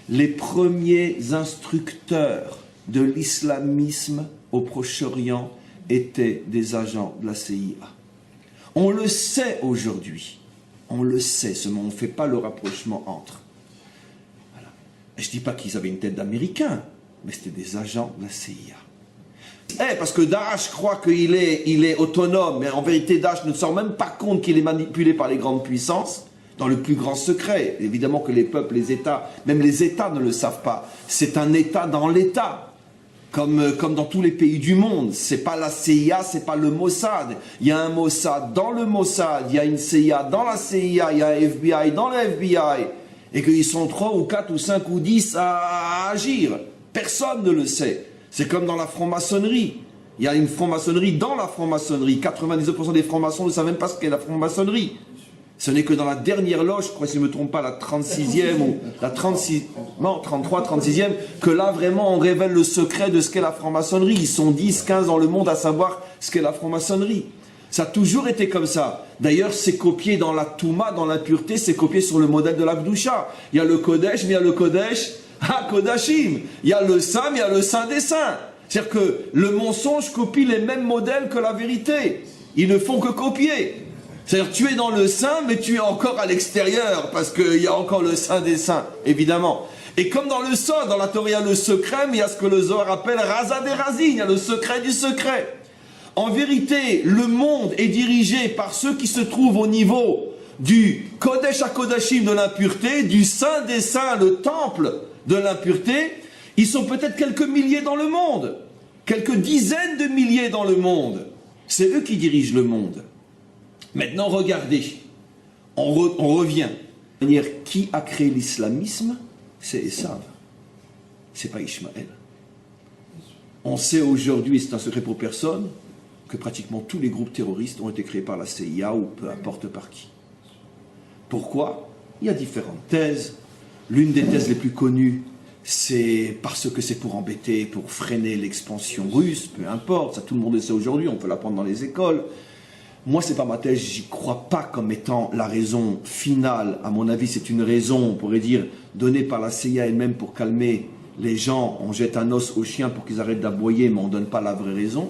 les premiers instructeurs de l'islamisme au Proche-Orient étaient des agents de la CIA. On le sait aujourd'hui. On le sait, seulement on ne fait pas le rapprochement entre. Voilà. Je ne dis pas qu'ils avaient une tête d'Américains, mais c'était des agents de la CIA. Parce que Daesh croit qu'il est autonome, mais en vérité Daesh ne se rend même pas compte qu'il est manipulé par les grandes puissances, dans le plus grand secret. Évidemment que les peuples, les États, même les États ne le savent pas. C'est un État dans l'État. Comme dans tous les pays du monde, c'est pas la CIA, c'est pas le Mossad. Il y a un Mossad dans le Mossad, il y a une CIA dans la CIA, il y a un FBI dans le FBI, et qu'ils sont 3 ou 4 ou 5 ou 10 à agir. Personne ne le sait. C'est comme dans la franc-maçonnerie. Il y a une franc-maçonnerie dans la franc-maçonnerie. 99% des francs-maçons ne savent même pas ce qu'est la franc-maçonnerie. Ce n'est que dans la dernière loge, je crois, si je ne me trompe pas, la 36e ou la 36, non, 33, 36e, que là, vraiment, on révèle le secret de ce qu'est la franc-maçonnerie. Ils sont 10, 15 dans le monde à savoir ce qu'est la franc-maçonnerie. Ça a toujours été comme ça. D'ailleurs, c'est copié dans la Touma, dans l'impureté, c'est copié sur le modèle de l'Akdoucha. Il y a le Kodesh, mais il y a le Kodesh HaKodashim. Il y a le Saint, mais il y a le Saint des Saints. C'est-à-dire que le mensonge copie les mêmes modèles que la vérité. Ils ne font que copier. C'est-à-dire, tu es dans le Saint, mais tu es encore à l'extérieur, parce qu'il y a encore le Saint des Saints, évidemment. Et comme dans le Sod, dans la Torah, il y a le secret, mais il y a ce que le Zohar appelle Raza des Razin, il y a le secret du secret. En vérité, le monde est dirigé par ceux qui se trouvent au niveau du Kodesh HaKodashim de l'impureté, du Saint des Saints, le temple de l'impureté. Ils sont peut-être quelques milliers dans le monde, quelques dizaines de milliers dans le monde. C'est eux qui dirigent le monde. Maintenant, regardez, on revient. Qui a créé l'islamisme? C'est Esav. C'est pas Ishmaël. On sait aujourd'hui, et c'est un secret pour personne, que pratiquement tous les groupes terroristes ont été créés par la CIA ou peu importe par qui. Pourquoi? Il y a différentes thèses. L'une des thèses les plus connues, c'est parce que c'est pour embêter, pour freiner l'expansion russe, peu importe, ça tout le monde le sait aujourd'hui, on peut l'apprendre dans les écoles. Moi, c'est pas ma thèse, j'y crois pas comme étant la raison finale. À mon avis, c'est une raison, on pourrait dire, donnée par la CIA elle-même pour calmer les gens. On jette un os aux chiens pour qu'ils arrêtent d'aboyer, mais on ne donne pas la vraie raison.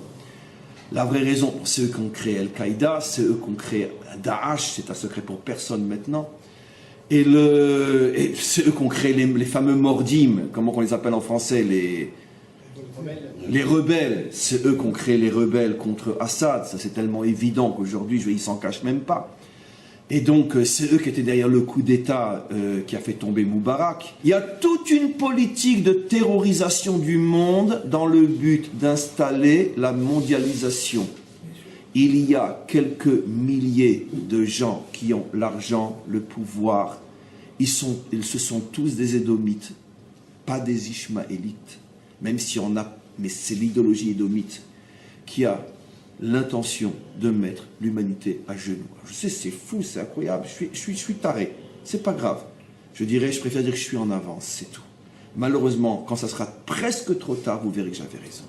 La vraie raison, c'est eux qui ont créé Al-Qaïda, c'est eux qui ont créé Daesh, c'est un secret pour personne maintenant. Et c'est eux qui ont créé les fameux mordim, comment on les appelle en français, les rebelles. C'est eux qui ont créé les rebelles contre Assad. Ça, c'est tellement évident qu'aujourd'hui, ils s'en cachent même pas. Et donc, c'est eux qui étaient derrière le coup d'État qui a fait tomber Moubarak. Il y a toute une politique de terrorisation du monde dans le but d'installer la mondialisation. Il y a quelques milliers de gens qui ont l'argent, le pouvoir. Ce sont tous des Édomites, pas des Ishmaélites. Même si on a, mais c'est l'idéologie édomite qui a l'intention de mettre l'humanité à genoux. Je sais, c'est fou, c'est incroyable, je suis taré, c'est pas grave. Je préfère dire que je suis en avance, c'est tout. Malheureusement, quand ça sera presque trop tard, vous verrez que j'avais raison.